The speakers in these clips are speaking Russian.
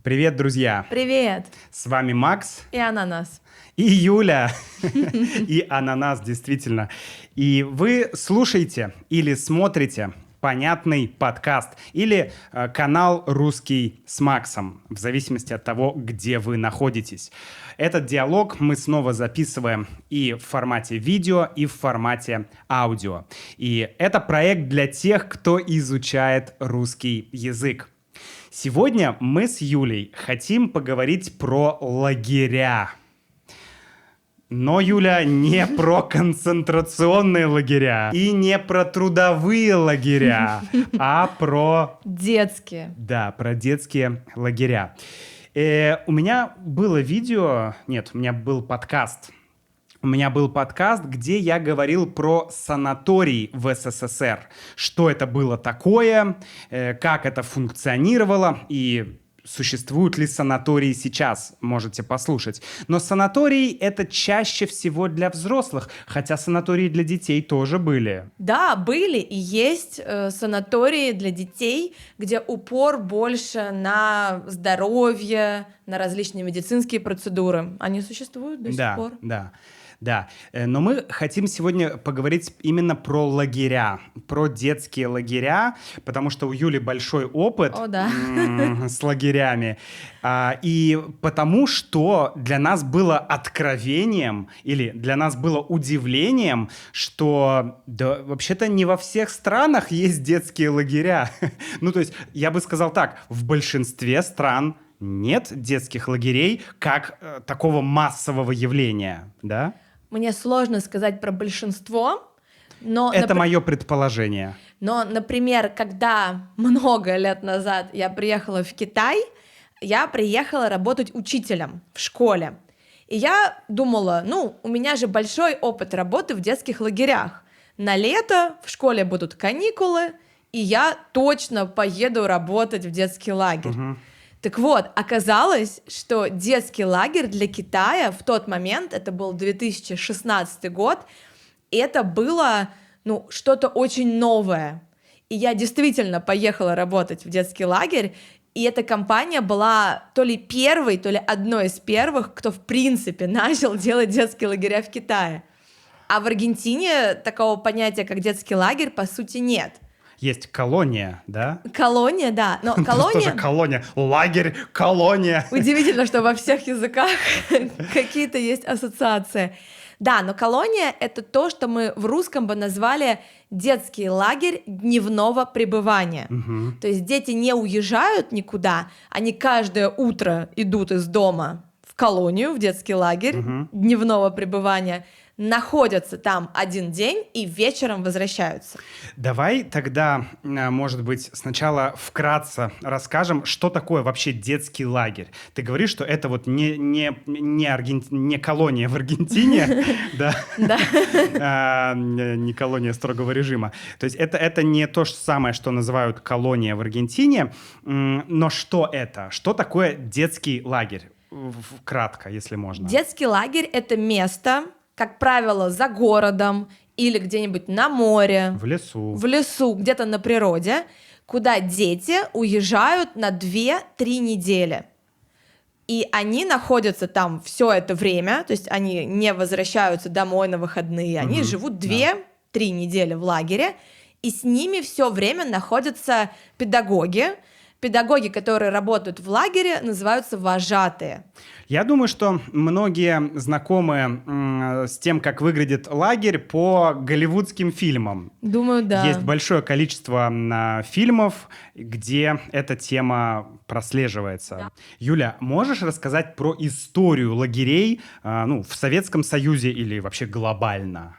Привет, друзья! Привет! С вами Макс И Ананас. и Юля. И Ананас, действительно. И вы слушаете или смотрите понятный подкаст или канал «Русский с Максом», в зависимости от того, где вы находитесь. Этот диалог мы снова записываем и в формате видео, и в формате аудио. И это проект для тех, кто изучает русский язык. Сегодня мы с Юлей хотим поговорить про лагеря. Но, Юля, не про концентрационные лагеря и не про трудовые лагеря, а про... Детские. Да, про детские лагеря. У меня было видео, нет, у меня был подкаст. У меня был подкаст, где я говорил про санаторий в СССР. Что это было такое, как это функционировало и существуют ли санатории сейчас, можете послушать. Но санатории — это чаще всего для взрослых, хотя санатории для детей тоже были. Да, были и есть санатории для детей, где упор больше на здоровье, на различные медицинские процедуры. Они существуют до сих пор. Да, но мы хотим сегодня поговорить именно про лагеря, про детские лагеря, потому что у Юли большой опыт с лагерями, и потому что для нас было откровением или для нас было удивлением, что да, вообще-то не во всех странах есть детские лагеря. Ну, то есть, я бы сказал так, в большинстве стран нет детских лагерей как такого массового явления, да? Мне сложно сказать про большинство, но... Это мое предположение. Но, например, когда много лет назад я приехала в Китай, я приехала работать учителем в школе. И я думала, у меня же большой опыт работы в детских лагерях. На лето в школе будут каникулы, и я точно поеду работать в детский лагерь. Так вот, оказалось, что детский лагерь для Китая в тот момент, это был 2016 год, это было, что-то очень новое. И я действительно поехала работать в детский лагерь, и эта компания была то ли первой, то ли одной из первых, кто в принципе начал делать детские лагеря в Китае. А в Аргентине такого понятия, как детский лагерь, по сути, нет. Есть колония, да? Колония, да. Но колония... Тоже колония. Лагерь, колония. Удивительно, что во всех языках какие-то есть ассоциации. Да, но колония — это то, что мы в русском бы назвали детский лагерь дневного пребывания. То есть дети не уезжают никуда, они каждое утро идут из дома в колонию, в детский лагерь дневного пребывания, находятся там один день и вечером возвращаются. Давай тогда, может быть, сначала вкратце расскажем, что такое вообще детский лагерь. Ты говоришь, что это вот не колония в Аргентине, не колония строгого режима. То есть это не то же самое, что называют колония в Аргентине, но что это? Что такое детский лагерь? Кратко, если можно. Детский лагерь — это место, как правило, за городом или где-нибудь на море. В лесу, где-то на природе, куда дети уезжают на 2-3 недели. И они находятся там все это время, то есть они не возвращаются домой на выходные, они живут 2-3 недели в лагере, и с ними все время находятся педагоги. Педагоги, которые работают в лагере, называются вожатые. Я думаю, что многие знакомы с тем, как выглядит лагерь по голливудским фильмам. Думаю, да. Есть большое количество фильмов, где эта тема прослеживается. Да. Юля, можешь рассказать про историю лагерей в Советском Союзе или вообще глобально?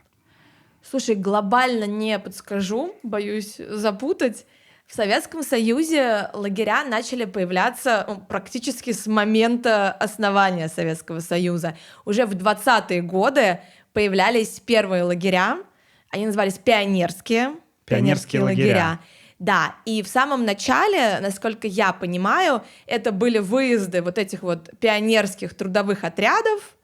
Слушай, глобально не подскажу, боюсь запутать. В Советском Союзе лагеря начали появляться практически с момента основания Советского Союза. Уже в 20-е годы появлялись первые лагеря, они назывались пионерские лагеря. Да, и в самом начале, насколько я понимаю, это были выезды вот этих вот пионерских трудовых отрядов,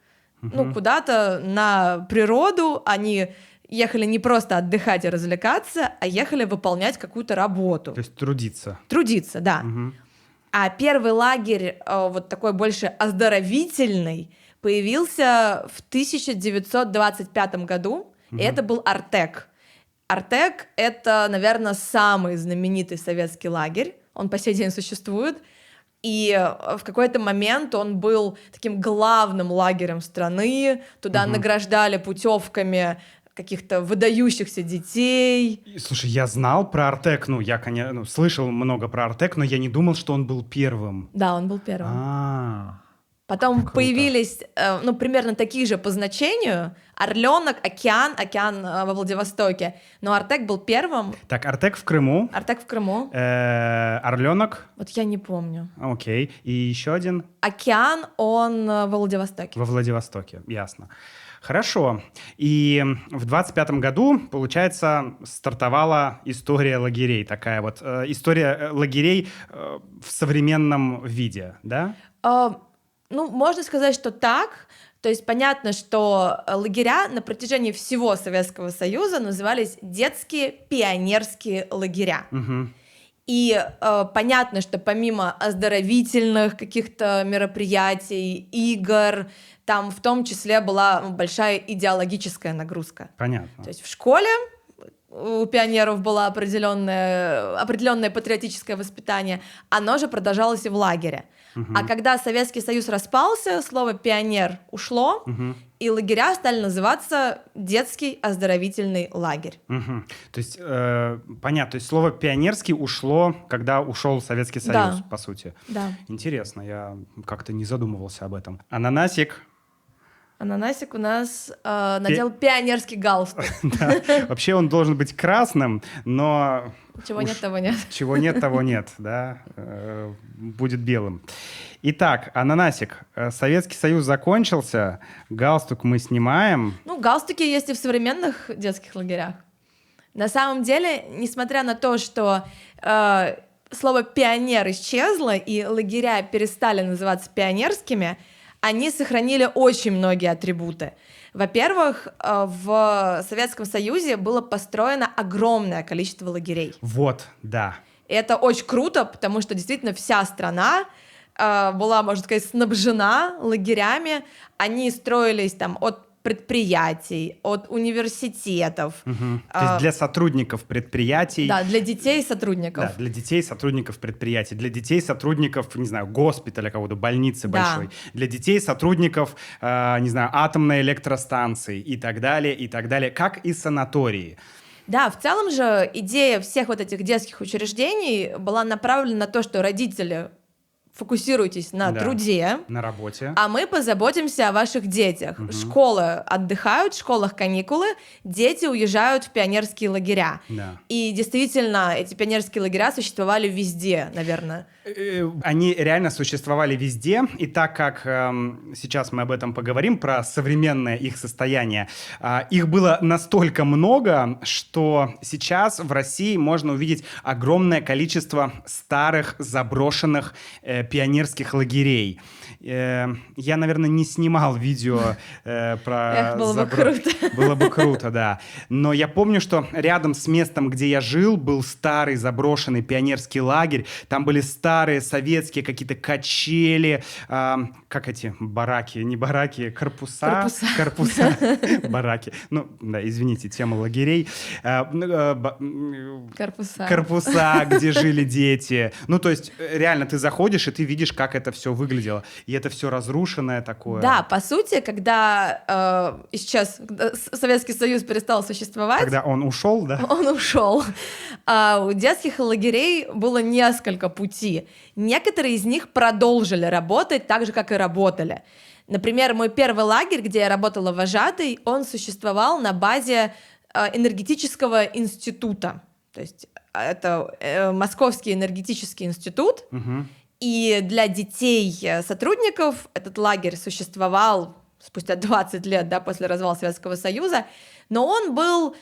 куда-то на природу. Они ехали не просто отдыхать и развлекаться, а ехали выполнять какую-то работу. То есть трудиться. Трудиться, да. А первый лагерь, вот такой больше оздоровительный, появился в 1925 году, и это был Артек. Артек — это, наверное, самый знаменитый советский лагерь, он по сей день существует, и в какой-то момент он был таким главным лагерем страны, туда награждали путевками каких-то выдающихся детей. Слушай, я знал про Артек, я, конечно, слышал много про Артек, но я не думал, что он был первым. Да, он был первым. А-а-а. Потом Круто. появились, примерно такие же по значению, Орленок, Океан во Владивостоке, но Артек был первым. Так, Артек в Крыму. Артек в Крыму. Орленок. Вот я не помню. Окей. И еще один. Океан, он во Владивостоке. Во Владивостоке, ясно. Хорошо. И в 25-м году, получается, стартовала история лагерей. Такая вот история лагерей в современном виде, да? Можно сказать, что так. То есть понятно, что лагеря на протяжении всего Советского Союза назывались детские пионерские лагеря. Угу. И понятно, что помимо оздоровительных каких-то мероприятий, игр, там в том числе была большая идеологическая нагрузка. Понятно. То есть в школе у пионеров было определенное патриотическое воспитание, оно же продолжалось и в лагере. А когда Советский Союз распался, слово «пионер» ушло, и лагеря стали называться «детский оздоровительный лагерь». То есть, понятно, то есть слово «пионерский» ушло, когда ушел Советский Союз, Да. по сути. Да. Интересно, я как-то не задумывался об этом. Ананасик. Ананасик у нас надел пионерский галстук. Да. Вообще он должен быть красным, но... Чего нет, того нет. Чего нет, того нет, да. Будет белым. Итак, Ананасик, Советский Союз закончился, галстук мы снимаем. Галстуки есть и в современных детских лагерях. На самом деле, несмотря на то, что слово «пионер» исчезло, и лагеря перестали называться пионерскими, они сохранили очень многие атрибуты. Во-первых, в Советском Союзе было построено огромное количество лагерей. Вот, да. И это очень круто, потому что действительно вся страна была, можно сказать, снабжена лагерями. Они строились там от предприятий, от университетов. То есть для сотрудников предприятий. Да, для детей сотрудников. Да, для детей сотрудников предприятий, для детей сотрудников, не знаю, госпиталя какого-то, больницы большой, для детей сотрудников, не знаю, атомной электростанции и так далее, как и санатории. Да, в целом же идея всех вот этих детских учреждений была направлена на то, что родители фокусируйтесь на труде, на работе, а мы позаботимся о ваших детях. Школы отдыхают, в школах каникулы, дети уезжают в пионерские лагеря. Да. И действительно, эти пионерские лагеря существовали везде, наверное. Они реально существовали везде, и так как сейчас мы об этом поговорим, про современное их состояние, их было настолько много, что сейчас в России можно увидеть огромное количество старых заброшенных пионерских лагерей. Я, наверное, не снимал видео про... Было бы круто. Было бы круто, да. Но я помню, что рядом с местом, где я жил, был старый заброшенный пионерский лагерь. Там были старые советские какие-то качели, как эти бараки, не бараки, корпуса. Бараки. Извините, тема лагерей. Корпуса, где жили дети. То есть, реально, ты заходишь, и ты видишь, как это все выглядело. И это все разрушенное такое. Да, по сути, когда исчез, когда Советский Союз перестал существовать... Когда он ушел, да? Он ушел. У детских лагерей было несколько путей. Некоторые из них продолжили работать так же, как и работали. Например, мой первый лагерь, где я работала вожатой, он существовал на базе энергетического института. То есть это Московский энергетический институт. И для детей сотрудников этот лагерь существовал спустя 20 лет, после развала Советского Союза, но он был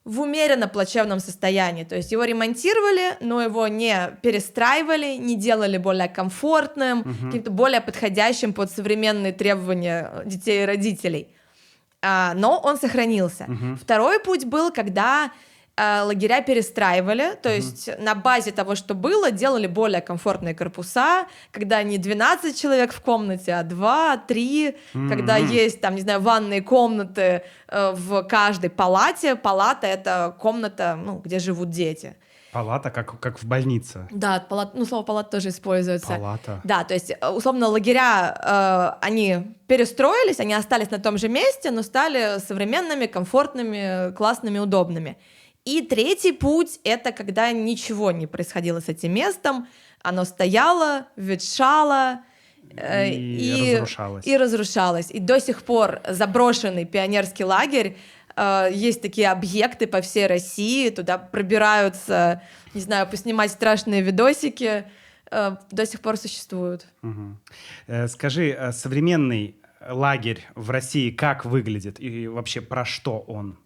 в умеренно плачевном состоянии. То есть его ремонтировали, но его не перестраивали, не делали более комфортным, каким-то более подходящим под современные требования детей и родителей. Но он сохранился. Второй путь был, когда лагеря перестраивали, то есть на базе того, что было, делали более комфортные корпуса, когда не 12 человек в комнате, а 2-3, когда есть, там, не знаю, ванные комнаты в каждой палате. Палата — это комната, ну, где живут дети. Палата, как в больнице. Да, слово палата тоже используется. Палата. Да, то есть, условно, лагеря, они перестроились, они остались на том же месте, но стали современными, комфортными, классными, удобными. И третий путь — это когда ничего не происходило с этим местом, оно стояло, ветшало, и разрушалось. И разрушалось. И до сих пор заброшенный пионерский лагерь, есть такие объекты по всей России, туда пробираются, не знаю, поснимать страшные видосики, до сих пор существуют. Скажи, современный лагерь в России как выглядит и вообще про что он?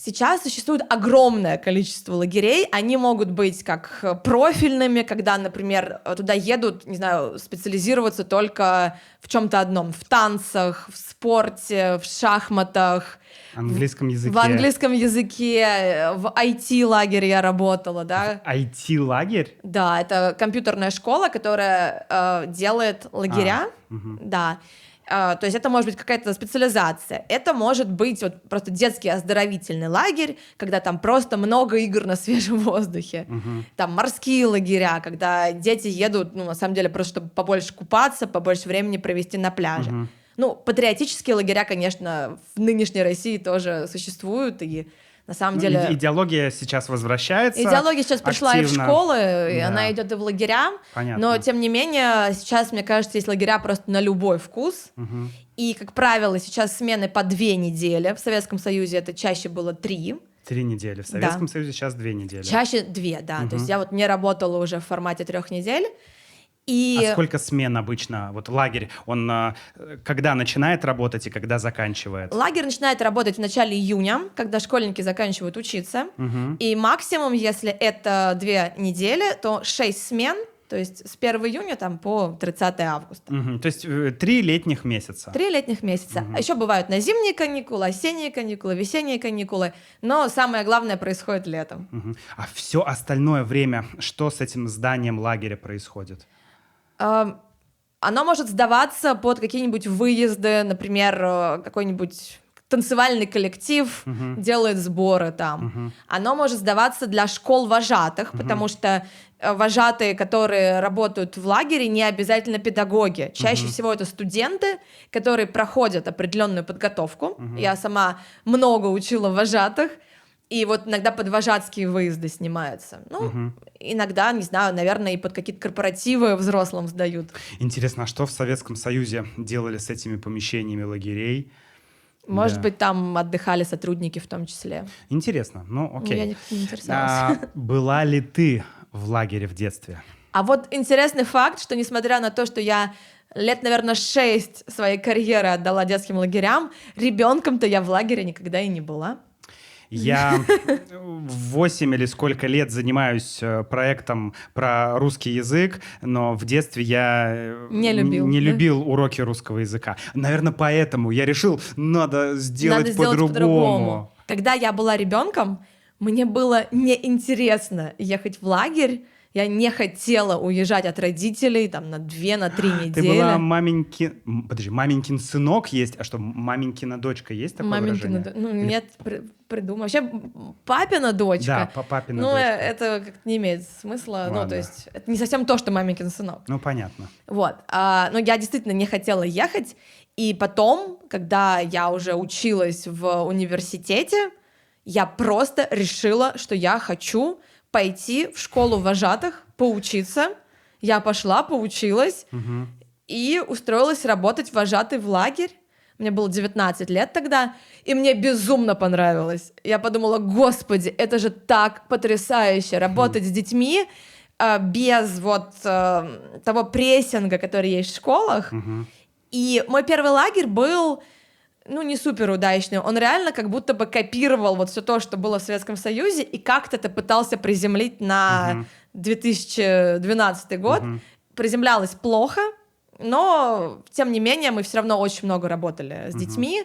Сейчас существует огромное количество лагерей, они могут быть как профильными, когда, например, туда едут, не знаю, специализироваться только в чем-то одном, в танцах, в спорте, в шахматах, английском языке. В английском языке, в IT-лагере я работала, да. IT-лагерь? Да, это компьютерная школа, которая делает лагеря, да. То есть это может быть какая-то специализация. Это может быть вот просто детский оздоровительный лагерь, когда там просто много игр на свежем воздухе. Там морские лагеря, когда дети едут, ну, на самом деле, просто чтобы побольше купаться, побольше времени провести на пляже. Ну, патриотические лагеря, конечно, в нынешней России тоже существуют, и на самом деле... Идеология сейчас возвращается. Идеология сейчас пришла активно. И в школы, и она идет и в лагеря. Понятно. Но, тем не менее, сейчас, мне кажется, есть лагеря просто на любой вкус. И, как правило, сейчас смены по 2 недели. В Советском Союзе это чаще было 3. 3 недели. В Советском Союзе сейчас 2 недели. Чаще 2, да. То есть я вот не работала уже в формате 3 недель. И... А сколько смен обычно? Вот лагерь, он когда начинает работать и когда заканчивает? Лагерь начинает работать в начале июня, когда школьники заканчивают учиться. И максимум, если это 2 недели, то 6 смен, то есть с 1 июня там, по 30 августа. То есть 3 летних месяца. 3 летних месяца. А еще бывают на зимние каникулы, осенние каникулы, весенние каникулы. Но самое главное происходит летом. А все остальное время, что с этим зданием лагеря происходит? Оно может сдаваться под какие-нибудь выезды, например, какой-нибудь танцевальный коллектив делает сборы там. Оно может сдаваться для школ вожатых, потому что вожатые, которые работают в лагере, не обязательно педагоги. Чаще всего это студенты, которые проходят определенную подготовку. Я сама много учила вожатых, и вот иногда под вожатские выезды снимаются. Ну, иногда, не знаю, наверное, и под какие-то корпоративы взрослым сдают. Интересно, а что в Советском Союзе делали с этими помещениями лагерей? Может быть, там отдыхали сотрудники в том числе. Интересно, ну окей. Я не интересовалась. Была ли ты в лагере в детстве? А вот интересный факт, что несмотря на то, что я лет, наверное, 6 своей карьеры отдала детским лагерям, ребенком-то я в лагере никогда и не была. Я 8 или сколько лет занимаюсь проектом про русский язык, но в детстве я не любил уроки русского языка. Наверное, поэтому я решил, надо сделать по-другому. Когда я была ребенком, мне было неинтересно ехать в лагерь. Я не хотела уезжать от родителей там на 2-3 недели. Ты была маменькин сынок есть, а что, маменькина дочка есть такое выражение? Нет, придумай. Вообще, папина дочка. Да, папина дочка. Это как-то не имеет смысла. Ладно. То есть это не совсем то, что маменькин сынок. Ну, понятно. Вот. Но я действительно не хотела ехать. И потом, когда я уже училась в университете, я просто решила, что я хочу пойти в школу вожатых, поучиться. Я пошла, поучилась и устроилась работать вожатой в лагерь. Мне было 19 лет тогда, и мне безумно понравилось. Я подумала, господи, это же так потрясающе, работать с детьми без вот того прессинга, который есть в школах. И мой первый лагерь был... не супер удачный, он реально как будто бы копировал вот все то, что было в Советском Союзе, и как-то это пытался приземлить на 2012 год. Приземлялось плохо, но, тем не менее, мы все равно очень много работали с детьми,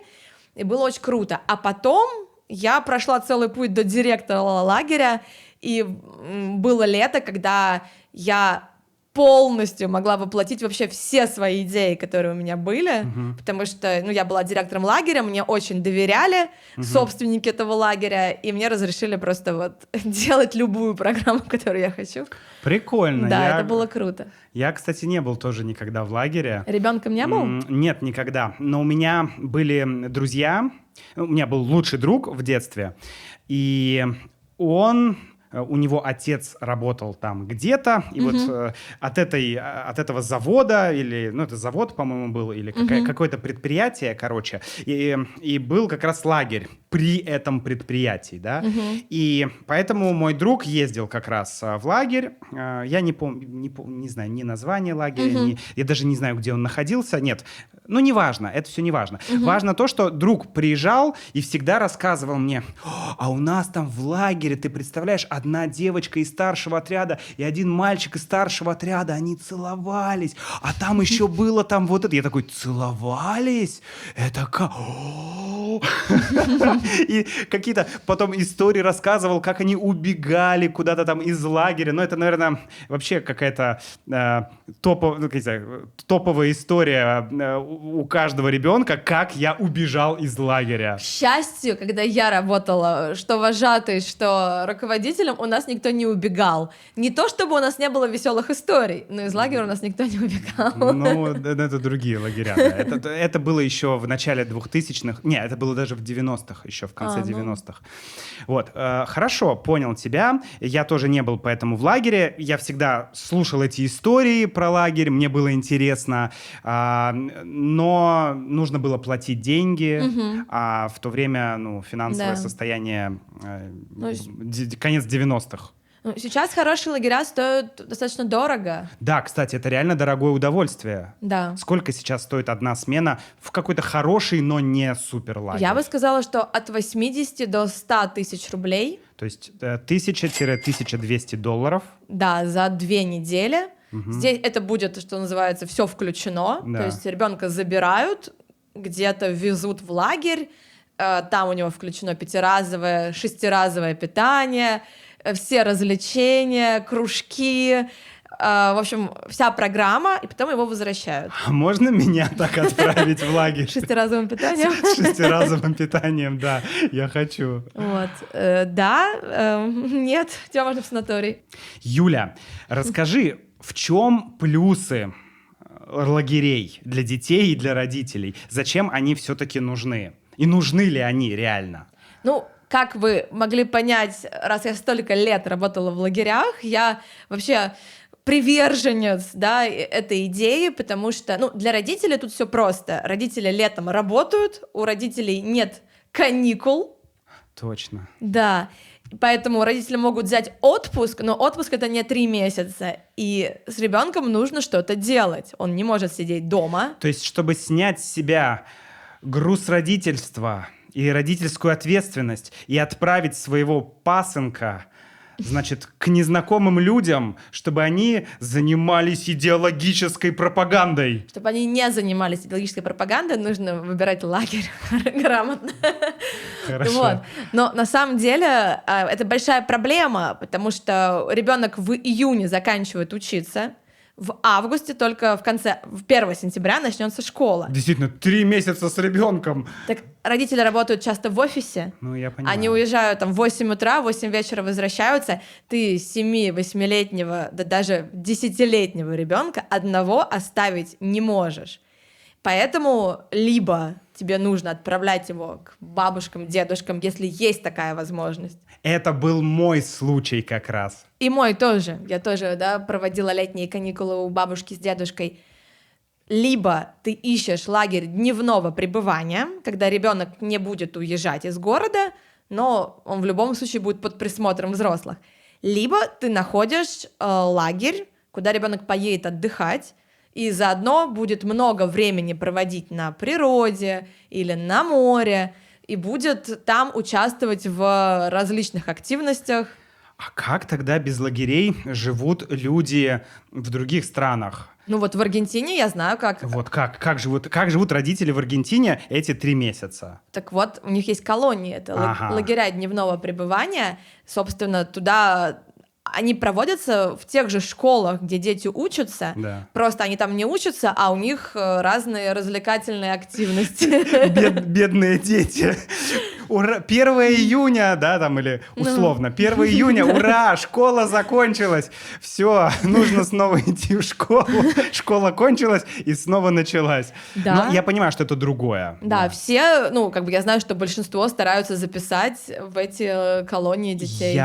и было очень круто. А потом я прошла целый путь до директора лагеря, и было лето, когда я полностью могла воплотить вообще все свои идеи, которые у меня были, потому что, я была директором лагеря, мне очень доверяли собственники этого лагеря, и мне разрешили просто вот делать любую программу, которую я хочу. Прикольно. Да, это было круто. Я, кстати, не был тоже никогда в лагере. Ребенком не был? Нет, никогда. Но у меня были друзья, у меня был лучший друг в детстве, и у него отец работал там где-то, и вот от этого завода, или, это завод, по-моему, был, или какое-то предприятие, короче, и был как раз лагерь при этом предприятии, да, и поэтому мой друг ездил как раз в лагерь, я не помню, не знаю ни название лагеря, я даже не знаю, где он находился, нет, неважно, это все не важно. Важно то, что друг приезжал и всегда рассказывал мне: а у нас там в лагере, ты представляешь, одна девочка из старшего отряда и один мальчик из старшего отряда, они целовались, а там еще было там вот это. Я такой: целовались? Это как? И какие-то потом истории рассказывал, как они убегали куда-то там из лагеря. Это, наверное, вообще какая-то топовая история у каждого ребенка, как я убежал из лагеря. К счастью, когда я работала, что вожатой, что руководителем, у нас никто не убегал. Не то, чтобы у нас не было веселых историй, но из лагеря у нас никто не убегал. Это другие лагеря. Да. Это было еще в начале 2000-х. Не, это было даже в 90-х, еще в конце 90-х. Вот. Хорошо, понял тебя. Я тоже не был поэтому в лагере. Я всегда слушал эти истории про лагерь, мне было интересно, но нужно было платить деньги, а в то время финансовое состояние конец 90-х. Сейчас хорошие лагеря стоят достаточно дорого. Да, кстати, это реально дорогое удовольствие. Да. Сколько сейчас стоит одна смена в какой-то хороший, но не супер лагерь? Я бы сказала, что от 80 до 100 тысяч рублей. То есть 1000-1200 долларов. Да, за 2 недели. Здесь это будет, что называется, все включено. Да. То есть ребенка забирают, где-то везут в лагерь, там у него включено 5-разовое, 6-разовое питание, все развлечения, кружки, в общем, вся программа, и потом его возвращают. А можно меня так отправить в лагерь? С 6-разовым питанием? С 6-разовым питанием, да, я хочу. Вот, да, нет, тебя можно в санаторий. Юля, расскажи, в чем плюсы лагерей для детей и для родителей? Зачем они все-таки нужны? И нужны ли они реально? Как вы могли понять, раз я столько лет работала в лагерях, я вообще приверженец, да, этой идеи, потому что, для родителей тут все просто. Родители летом работают, у родителей нет каникул. Точно. Да, поэтому родители могут взять отпуск, но отпуск — это не 3 месяца, и с ребенком нужно что-то делать. Он не может сидеть дома. То есть, чтобы снять с себя груз родительства и родительскую ответственность и отправить своего пасынка, значит, к незнакомым людям, чтобы они занимались идеологической пропагандой. Чтобы они не занимались идеологической пропагандой, нужно выбирать лагерь грамотно. Хорошо. Вот. Но на самом деле это большая проблема, потому что ребенок в июне заканчивает учиться, в августе, только в 1 сентября начнется школа. Действительно, 3 месяца с ребенком. Так родители работают часто в офисе. Я понимаю. Они уезжают в 8 утра, в 8 вечера возвращаются. Ты 7-8-летнего, да даже 10-летнего ребенка одного оставить не можешь. Поэтому либо тебе нужно отправлять его к бабушкам, дедушкам, если есть такая возможность. Это был мой случай как раз. И мой тоже. Я тоже, проводила летние каникулы у бабушки с дедушкой. Либо ты ищешь лагерь дневного пребывания, когда ребенок не будет уезжать из города, но он в любом случае будет под присмотром взрослых. Либо ты находишь лагерь, куда ребенок поедет отдыхать, и заодно будет много времени проводить на природе или на море, и будет там участвовать в различных активностях. А как тогда без лагерей живут люди в других странах? Ну вот в Аргентине я знаю, как. Вот как живут родители в Аргентине эти 3 месяца? Так вот, у них есть колонии, это Ага. лагеря дневного пребывания. Собственно, туда они проводятся в тех же школах, где дети учатся. Да. Просто они там не учатся, а у них разные развлекательные активности. Бедные дети. Ура! 1 июня, да, там, или условно, 1 июня, ура, школа закончилась, все, нужно снова идти в школу, школа кончилась и снова началась. Да. Но я понимаю, что это другое. Да, все, ну, как бы я знаю, что большинство стараются записать в эти колонии детей.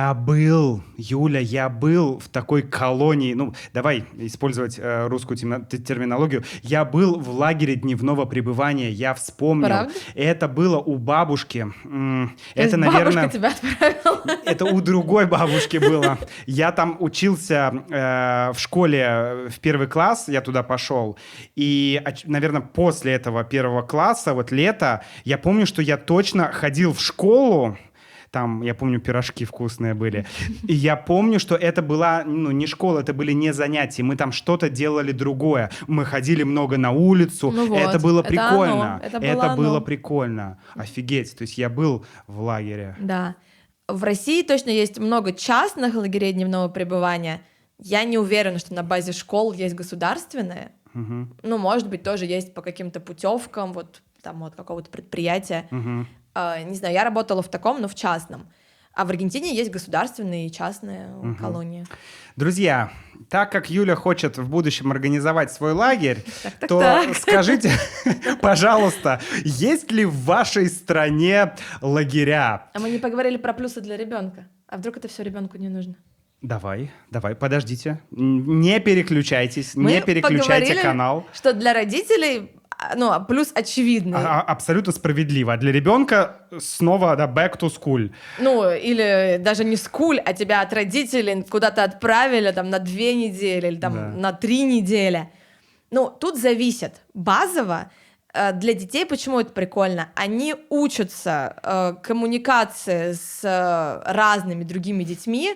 Юля, я был в такой колонии, ну, давай использовать русскую терминологию, я был в лагере дневного пребывания, я вспомнил. Правда? Это было у бабушки. То Это, есть наверное... бабушка тебя отправила. Это у другой бабушки было. Я там учился в школе в 1 класс, я туда пошел. И, наверное, после этого 1 класса, вот лето, я помню, что я точно ходил в школу. Там, я помню, пирожки вкусные были. И я помню, что это была, ну, не школа, это были не занятия. Мы там что-то делали другое. Мы ходили много на улицу. Ну вот, это было это прикольно. оно, это было оно. прикольно. Офигеть. То есть я был в лагере. Да. В России точно есть много частных лагерей дневного пребывания. Я не уверена, что на базе школ есть государственные. Угу. Ну, может быть, тоже есть по каким-то путевкам, вот там от какого-то предприятия. Угу. Не знаю, я работала в таком, но в частном. А в Аргентине есть государственные и частные колонии. Друзья, так как Юля хочет в будущем организовать свой лагерь, то так. скажите, пожалуйста, есть ли в вашей стране лагеря? А мы не поговорили про плюсы для ребенка. А вдруг это все ребенку не нужно? Давай, подождите. Не переключайтесь, Мы не переключайте поговорили, канал. Что для родителей, ну, плюс очевидный. Абсолютно справедливо. А для ребенка снова, да, back to school. Ну, или даже не скуль, а тебя от родителей куда-то отправили там на 2 недели или там на 3 недели. Ну, тут зависит. Базово для детей, почему это прикольно? Они учатся коммуникации с разными другими детьми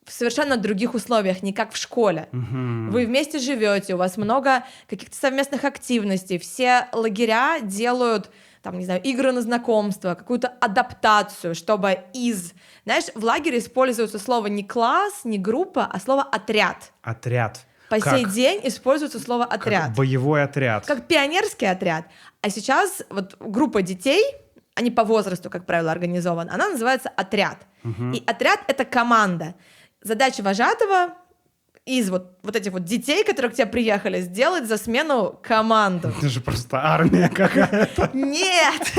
в совершенно других условиях, не как в школе. Вы вместе живете, у вас много каких-то совместных активностей, все лагеря делают, там, не знаю, игры на знакомство, какую-то адаптацию, чтобы Знаешь, в лагере используется слово не класс, не группа, а слово отряд. Отряд. По сей день используется слово отряд. Как боевой отряд. Как пионерский отряд. А сейчас вот группа детей, они по возрасту, как правило, организованы, она называется отряд. И отряд — это команда. Задача вожатого из вот этих вот детей, которые к тебе приехали, сделать за смену команду. Это же просто армия какая-то. Нет!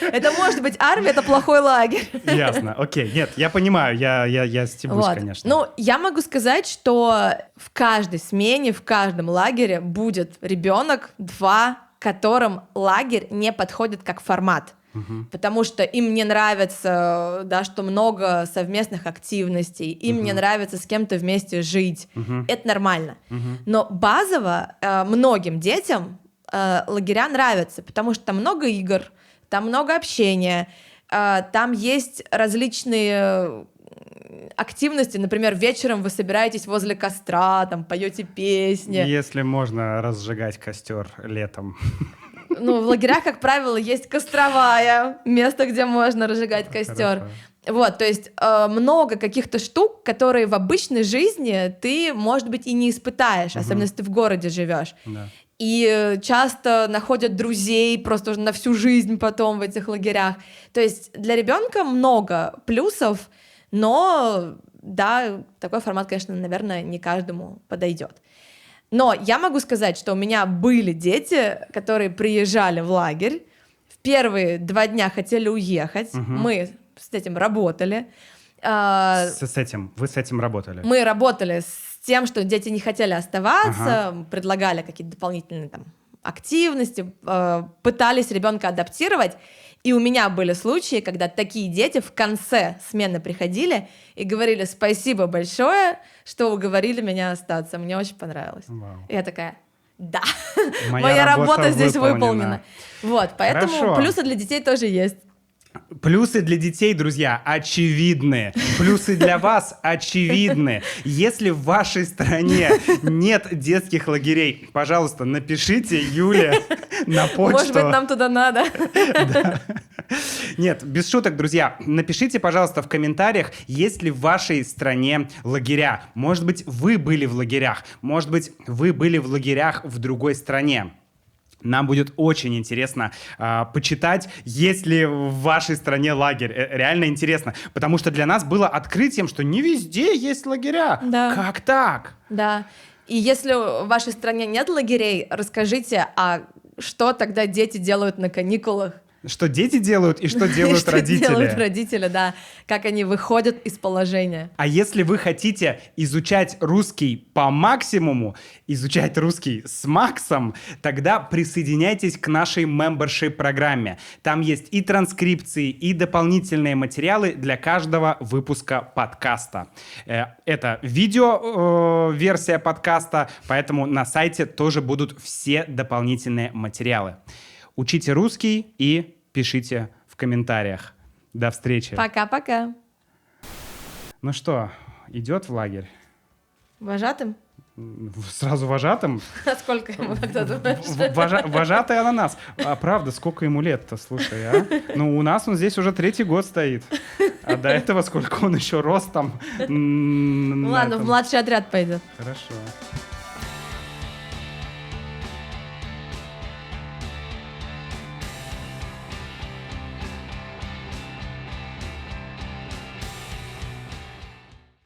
Это может быть армия, это плохой лагерь. Ясно, окей. Нет, я понимаю, я стебусь, Вот. конечно. Ну, я могу сказать, что в каждой смене, в каждом лагере будет ребенок, 2, которым лагерь не подходит как формат. Потому что им не нравится, да, что много совместных активностей, им не нравится с кем-то вместе жить. Это нормально. Но базово многим детям лагеря нравятся, потому что там много игр, там много общения, там есть различные активности, например, вечером вы собираетесь возле костра, там поете песни. Если можно разжигать костер летом. Ну, в лагерях, как правило, есть костровая, место, где можно разжигать костер. Хорошо. Вот, то есть много каких-то штук, которые в обычной жизни ты, может быть, и не испытаешь, особенно если ты в городе живешь. Да. И часто находят друзей просто уже на всю жизнь потом в этих лагерях. То есть для ребенка много плюсов, но да, такой формат, конечно, наверное, не каждому подойдет. Но я могу сказать, что у меня были дети, которые приезжали в лагерь, в первые 2 дня хотели уехать, мы с этим работали. Вы с этим работали? Мы работали с тем, что дети не хотели оставаться, предлагали какие-то дополнительные там активности, пытались ребенка адаптировать. И у меня были случаи, когда такие дети в конце смены приходили и говорили: спасибо большое, что уговорили меня остаться, мне очень понравилось. Вау. И я такая: да, Моя работа здесь выполнена. Вот, поэтому Хорошо. плюсы для детей тоже есть. Плюсы для детей, друзья, очевидны. Плюсы для вас очевидны. Если в вашей стране нет детских лагерей, пожалуйста, напишите Юле на почту. Может быть, нам туда надо. Нет, без шуток, друзья. Напишите, пожалуйста, в комментариях, есть ли в вашей стране лагеря. Может быть, вы были в лагерях. Может быть, вы были в лагерях в другой стране. Нам будет очень интересно почитать, есть ли в вашей стране лагерь. Реально интересно. Потому что для нас было открытием, что не везде есть лагеря. Да. Как так? Да. И если в вашей стране нет лагерей, расскажите, а что тогда дети делают на каникулах? Что дети делают и что делают родители. Что делают родители, да. Как они выходят из положения. А если вы хотите изучать русский по максимуму, изучать русский с Максом, тогда присоединяйтесь к нашей membership-программе. Там есть и транскрипции, и дополнительные материалы для каждого выпуска подкаста. Это видео-версия подкаста, поэтому на сайте тоже будут все дополнительные материалы. Учите русский и пишите в комментариях. До встречи. Пока-пока. Ну что, идет в лагерь? Вожатым? Сразу вожатым? А сколько ему, как ты думаешь? Вожатый ананас. А правда, сколько ему лет-то, слушай, а? Ну, у нас он здесь уже 3-й год стоит. А до этого сколько он еще рос там? Ну ладно, в младший отряд пойдет. Хорошо.